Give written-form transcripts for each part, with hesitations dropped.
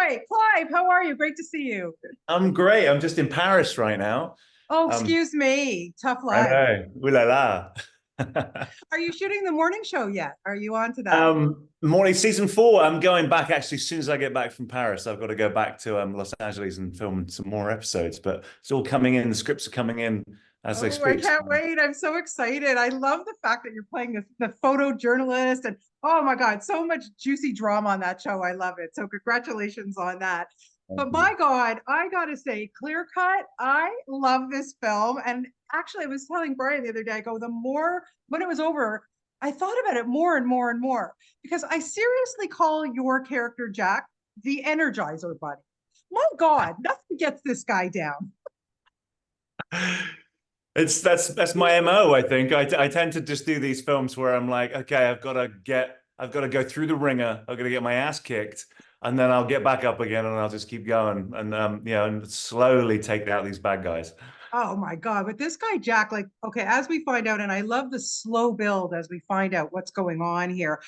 Hi, Clive. How are you? Great to see you. I'm great. I'm just in Paris right now. Oh, Um, excuse me. Tough I life. know. Ooh la la. Are you shooting the morning show yet? Are you on to that? Morning season four. I'm going back actually as soon as I get back from Paris. I've got to go back to Los Angeles and film some more episodes, but it's all coming in. The scripts are coming in as they Oh, I speak. can't wait. I'm so excited. I love the fact that you're playing the photojournalist and oh my God, so much juicy drama on that show. I love it. So congratulations on that. Thank But you. my God, I gotta say, Clear Cut, I love this film. And actually, I was telling Brian the other day, I go, the more when it was over, I thought about it more and more and more because I seriously call your character Jack the Energizer Bunny. My God, nothing gets this guy down. It's that's my MO, I think. I tend to just do these films where I'm like, okay, I've got to go through the ringer. I've got to get my ass kicked, and then I'll get back up again, and I'll just keep going, and and slowly take out these bad guys. Oh my God. But this guy, Jack, like, okay, as we find out, and I love the slow build as we find out what's going on here.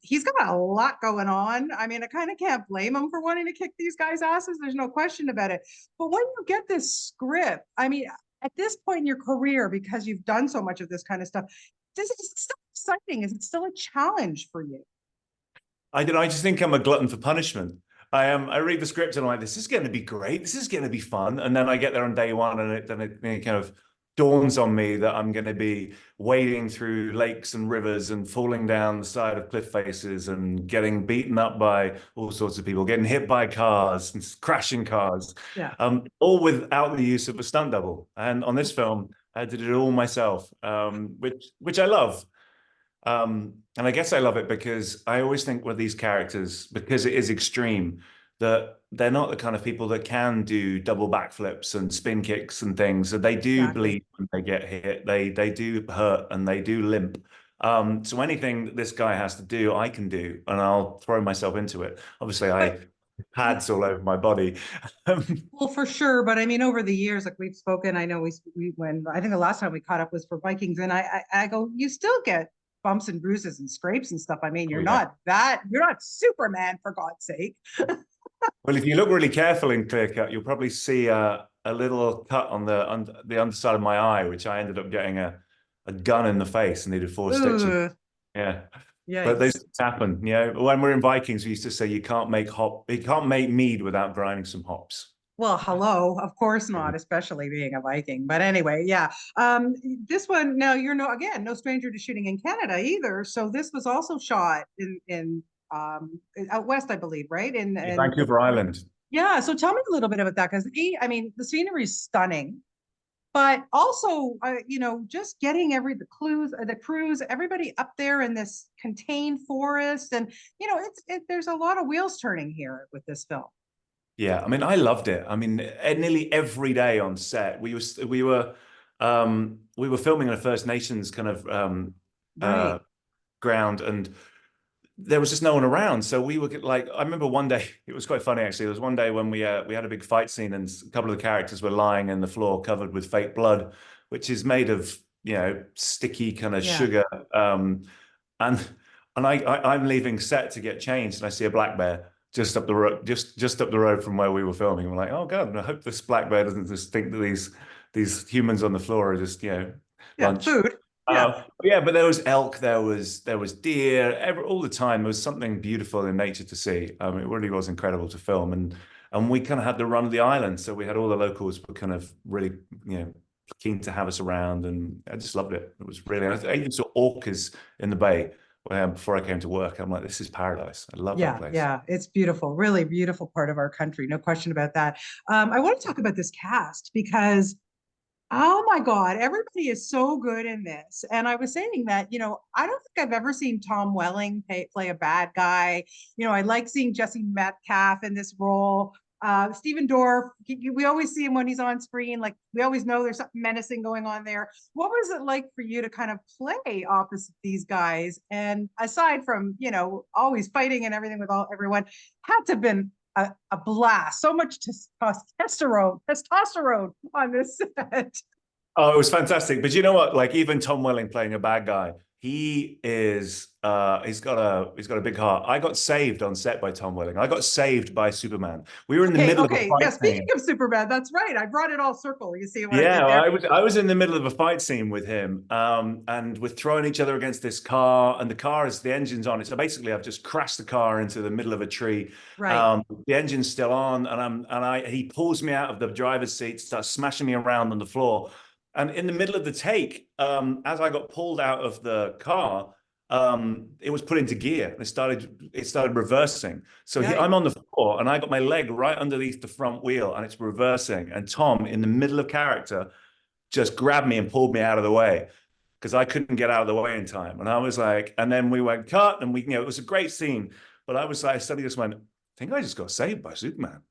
He's got a lot going on. I mean, I kind of can't blame him for wanting to kick these guys' asses. There's no question about it. But when you get this script, I mean, at this point in your career, because you've done so much of this kind of stuff, this is still exciting. Is it still a challenge for you? I don't know. I just think I'm a glutton for punishment. I am. I read the script and I'm like, this is going to be great. This is going to be fun. And then I get there on day one, and it kind of dawns on me that I'm going to be wading through lakes and rivers and falling down the side of cliff faces and getting beaten up by all sorts of people, getting hit by cars and crashing cars, Yeah. all without the use of a stunt double. And on this film, I did it all myself, which I love. And I guess I love it because I always think with these characters, because it is extreme, that they're not the kind of people that can do double backflips and spin kicks and things. So they do Exactly. bleed when they get hit. They do hurt and they do limp. So anything that this guy has to do, I can do, and I'll throw myself into it. Obviously, I But pads all over my body. well, for sure, but I mean, over the years, like we've spoken, I know we when I think the last time we caught up was for Vikings, and I go, you still get bumps and bruises and scrapes and stuff. I mean, Oh yeah. you're not Superman for God's sake. Well, if you look really careful in Clear Cut, you'll probably see a little cut on the underside of my eye, which I ended up getting a gun in the face and needed four stitches. Ugh, Yeah, but those yikes. things happen. You know, when we're in Vikings, we used to say you can't make mead without grinding some hops. Well, hello, of course not, especially being a Viking. But anyway, yeah. This one now you're no stranger to shooting in Canada either. So this was also shot in out west, I believe, right? In Vancouver Island. Yeah, so tell me a little bit about that because I mean, the scenery is stunning, but also, just getting the crews, everybody up there in this contained forest, and there's a lot of wheels turning here with this film. Yeah, I mean, I loved it. I mean, nearly every day on set, we were filming in a First Nations kind of uh, Right. ground, and there was just no one around. So we were like, I remember one day, it was quite funny actually. There was one day when we had a big fight scene, and a couple of the characters were lying in the floor covered with fake blood, which is made of, sticky kind of Yeah. sugar. And I'm leaving set to get changed, and I see a black bear just up the road, just up the road from where we were filming. I'm like, oh God, I hope this black bear doesn't just think that these humans on the floor are just, Yeah. lunch. Food. Yeah. Yeah, but there was elk, there was deer, all the time. There was something beautiful in nature to see. It really was incredible to film, and we kind of had the run of the island, so we had all the locals were kind of really, keen to have us around, and I just loved it. It was really. I even saw orcas in the bay before I came to work. I'm like, this is paradise. I love that Yeah, place. yeah, it's beautiful, really beautiful part of our country, no question about that. I want to talk about this cast because, oh my God, everybody is so good in this. And I was saying that, I don't think I've ever seen Tom Welling play a bad guy. I like seeing Jesse Metcalf in this role. Stephen Dorff, we always see him when he's on screen. Like we always know there's something menacing going on there. What was it like for you to kind of play opposite these guys? And aside from, always fighting and everything with everyone, had to have been a blast. So much testosterone on this set. Oh, it was fantastic. But you know what? Like even Tom Welling playing a bad guy, he's got a big heart. I got saved on set by Tom Welling. I got saved by Superman. We were in the Okay, middle of a okay. Yeah, fight speaking scene. of Superman, that's right. I brought it all circle. You see what I Yeah, did there? I was in the middle of a fight scene with him, and we're throwing each other against this car, and the engine's on it. So basically, I've just crashed the car into the middle of a tree. Right. The engine's still on, he pulls me out of the driver's seat, starts smashing me around on the floor, and in the middle of the take, as I got pulled out of the car, it was put into gear. It started reversing. So Yeah. I'm on the floor and I got my leg right underneath the front wheel and it's reversing. And Tom, in the middle of character, just grabbed me and pulled me out of the way because I couldn't get out of the way in time. And I was like, and then we went cut and it was a great scene. But I was like, I suddenly just went, I think I just got saved by Superman.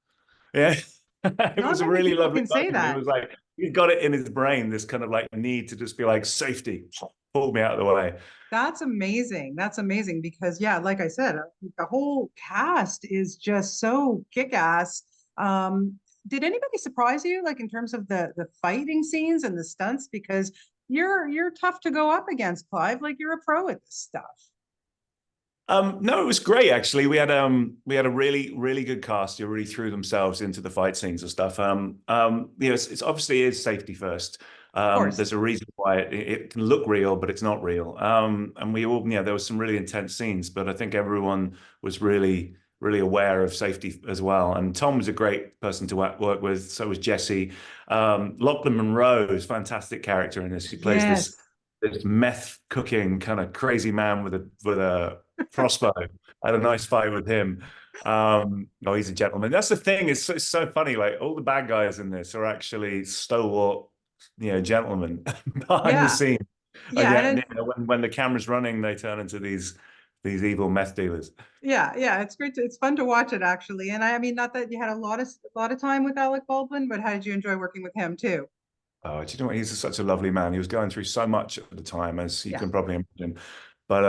Yeah. It Not was a many really people lovely can say moment. It that. was like he got it in his brain, this kind of like need to just be like safety, pulled me out of the way. That's amazing. That's amazing because yeah, like I said, the whole cast is just so kick-ass. Did anybody surprise you, like in terms of the fighting scenes and the stunts? Because you're tough to go up against, Clive. Like you're a pro at this stuff. No, it was great actually. We had a really, really good cast who really threw themselves into the fight scenes and stuff. It's obviously is safety first. Of course. There's a reason why it can look real, but it's not real. And we all, there was some really intense scenes, but I think everyone was really, really aware of safety as well. And Tom was a great person to work with. So was Jesse. Lachlan Monroe is a fantastic character in this. He plays Yes. this meth cooking kind of crazy man with a crossbow. I had a nice fight with him. Oh, he's a gentleman. That's the thing. It's so funny. Like all the bad guys in this are actually stalwart, gentlemen behind the Yeah. scene. And Yeah. yet, And when the camera's running, they turn into these evil meth dealers. yeah, it's great it's fun to watch it actually. And I mean, not that you had a lot of time with Alec Baldwin, but how did you enjoy working with him too? Oh, do you know what? He's such a lovely man. He was going through so much at the time, as you Yeah. can probably imagine. But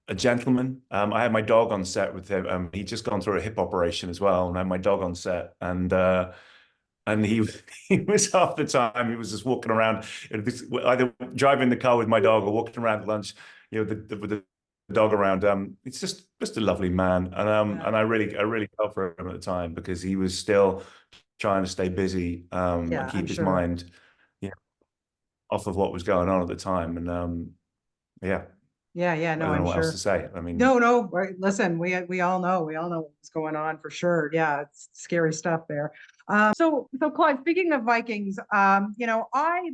a gentleman. I had my dog on set with him. He'd just gone through a hip operation as well, and I had my dog on set, and he he was half the time he was just walking around, either driving the car with my dog or walking around at lunch, with the dog around. It's just a lovely man, Yeah. and I really felt for him at the time because he was still trying to stay busy and Yeah, I'm keep his sure. mind off of what was going on at the time. And yeah, Yeah, I no, don't know I'm what else to sure. say. I mean, No, no, right, listen, we all know what's going on for sure. Yeah, it's scary stuff there. So Clive, speaking of Vikings, I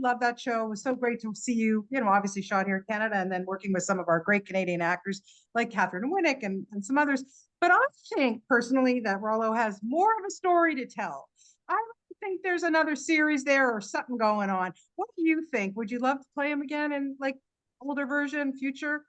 love that show. It was so great to see you, obviously shot here in Canada and then working with some of our great Canadian actors like Catherine Winnick and some others. But I think personally that Rollo has more of a story to tell. I really think there's another series there or something going on. What do you think? Would you love to play him again in like older version, future?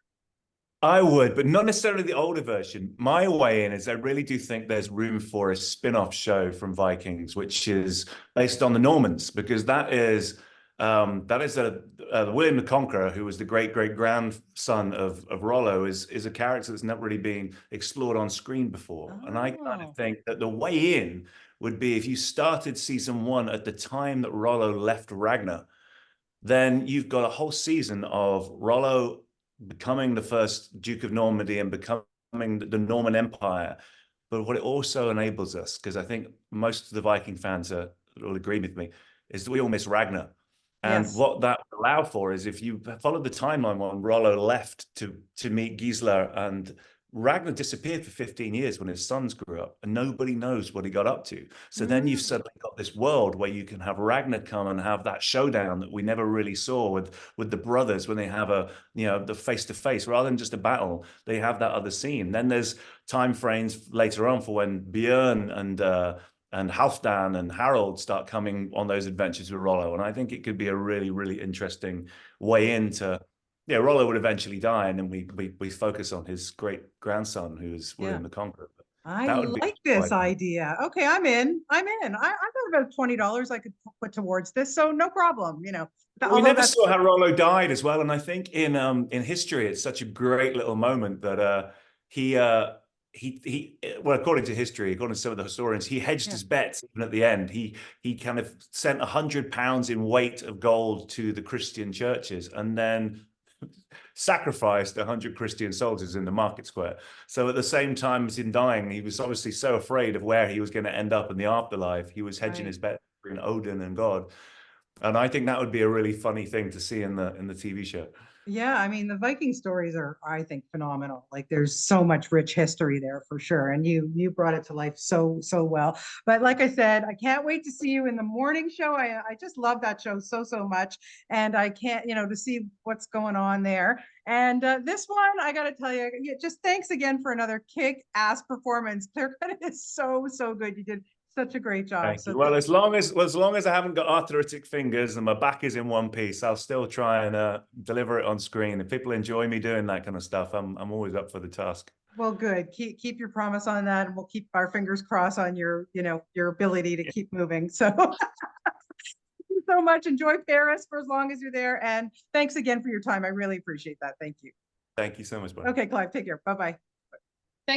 I would, but not necessarily the older version. My way in is I really do think there's room for a spin-off show from Vikings, which is based on the Normans, because that is William the Conqueror, who was the great great grandson of Rollo, is a character that's not really been explored on screen before. And I kind of Oh, think that the way in would be if you started season one at the time that Rollo left Ragnar, then you've got a whole season of Rollo becoming the first Duke of Normandy and becoming the Norman Empire. But what it also enables us, because I think most of the Viking fans will agree with me, is that we all miss Ragnar. And yes. what that will allow for is if you follow the timeline when Rollo left to meet Gisela, and Ragnar disappeared for 15 years when his sons grew up, and nobody knows what he got up to. So then you've Mm, suddenly got this world where you can have Ragnar come and have that showdown that we never really saw with the brothers when they have the face to face rather than just a battle. They have that other scene. Then there's time frames later on for when Björn and Halfdan and Harold start coming on those adventures with Rollo. And I think it could be a really, really interesting way into. Yeah, Rollo would eventually die, and then we focus on his great grandson, who is yeah. William the Conqueror. But I that would be like this exciting. idea. Okay, I'm in. I'm in. I got about $20 I could put towards this, so no problem. We Although never that's saw how Rollo died as well, and I think in history, it's such a great little moment that he well, according to history, according to some of the historians, he hedged yeah. his bets even at the end. He kind of sent £100 in weight of gold to the Christian churches, and then sacrificed 100 Christian soldiers in the market square. So at the same time as in dying, he was obviously so afraid of where he was going to end up in the afterlife. He was hedging Right. his bet between Odin and God. And I think that would be a really funny thing to see in the TV show. Yeah, I mean, the Viking stories are, I think, phenomenal. Like there's so much rich history there for sure. And you brought it to life so well. But like I said, I can't wait to see you in the morning show. I just love that show so much. And I can't, to see what's going on there. And this one, I got to tell you, just thanks again for another kick-ass performance. Claire is so good. You did such a great job. Thank So you. Well, as long as I haven't got arthritic fingers and my back is in one piece, I'll still try and deliver it on screen. If people enjoy me doing that kind of stuff, I'm always up for the task. well, good. Keep your promise on that, and we'll keep our fingers crossed on your ability to keep moving. So thank you so much. Enjoy Paris for as long as you're there. And thanks again for your time. I really appreciate that. Thank you. Thank you so much, Bonnie. Okay, Clive, take care. Bye-bye.